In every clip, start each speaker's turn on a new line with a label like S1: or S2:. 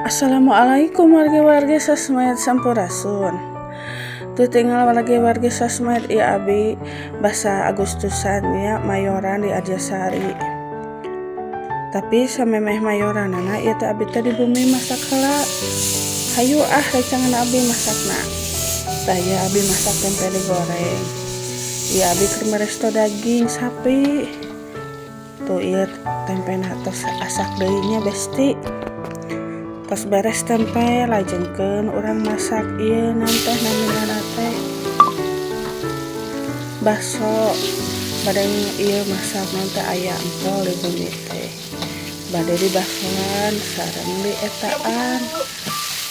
S1: Assalamualaikum warga-warga sasmed sampurasun. Tuh tinggal warga sasmed ya abi bahasa Agustusan ya mayoran di Arjasari. Tapi samemeh mayoran anak ya teh abi teh di bumi masak heula. Hayu recangan abi masakna. Tah ya abi masak tempe digoreng. Ya abi keur meresto daging sapi. Tuh ieu tempena tos asak deui nya besti. Pas beres tempe lajengkeun urang masak ieu naon teh namina teh bakso. Bade ieu masak naon teh aya empol di bumi teh. Bade di baksoan sareng di etaan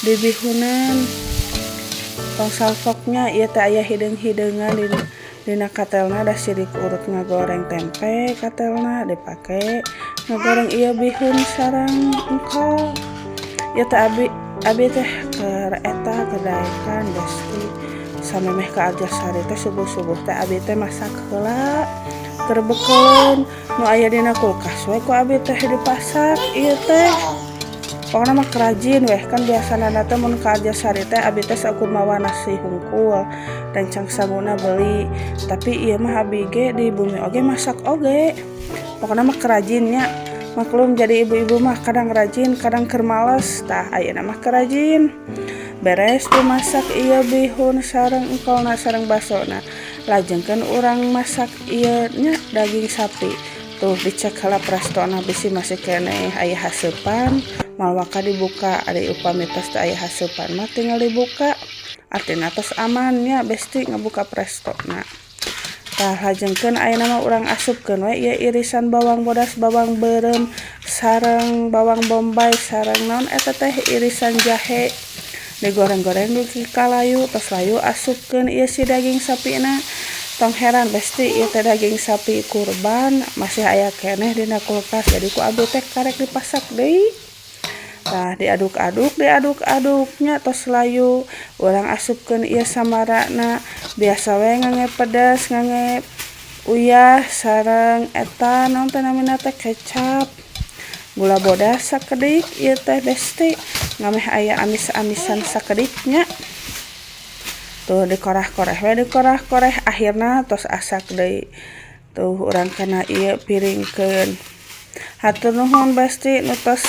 S1: di bihunan. Tong salfoknya ieu teh aya hideung-hideungan dina katelna da sirik urut ngagoreng tempe katelna dipake ngagoreng ieu bihun sareng engkol. Ya teh abi teh keur eta kedaekan besti samemeh ka Arjasari teh subuh-subuh teh abi teh masak heula keur beukeun nu aya dina kulkas we ku abi teh dipasak ieu teh. Pokona mah kerajin weh kan biasana teh mun ka Arjasari teh abi teh saukur mawa nasi hungkul rencang sanguna beuli, tapi ieu mah abi ge di bumi oge masak oge. Pokona mah kerajin nya. Maklum jadi ibu-ibu mah kadang rajin kadang keur males, tah ayeuna mah kerajin. Beres dimasak ieu bihun sareng engkolna sareng basona, lajengkeun urang masak ieu nya daging sapi. Tuh dicek heula prestona bisi masih keneh aya haseupan moal waka dibuka. Ari upami tos teu aya haseupan mah tinggal dibuka. Artina tos aman nya besti ngabuka prestona. Tah lajengkeun ayeuna mah urang asupkeun we ieu irisan bawang bodas, bawang beureum sareng bawang bombay sareng naon eta teh irisan jahe. Digoreng-goreng dugi kalayu, tos layu asupkeun ieu si daging sapina. Tong heran besti ieu teh daging sapi kurban masih aya keneh dina kulkas, jadi ku abi teh karek dipasak deui. Tah diaduk-aduknya tos layu urang asupkeun ieu samarana biasa we ngangge pedas ngangge uyah sareng eta naon teh namina teh kecap gula bodas sakedik ieu teh besti ngameh aya amis-amisan sakediknya. Tuh dikorah-koreh akhirna tos asak deui. Tuh urang kana ieu piringkeun. Hatur nuhun besti nu tos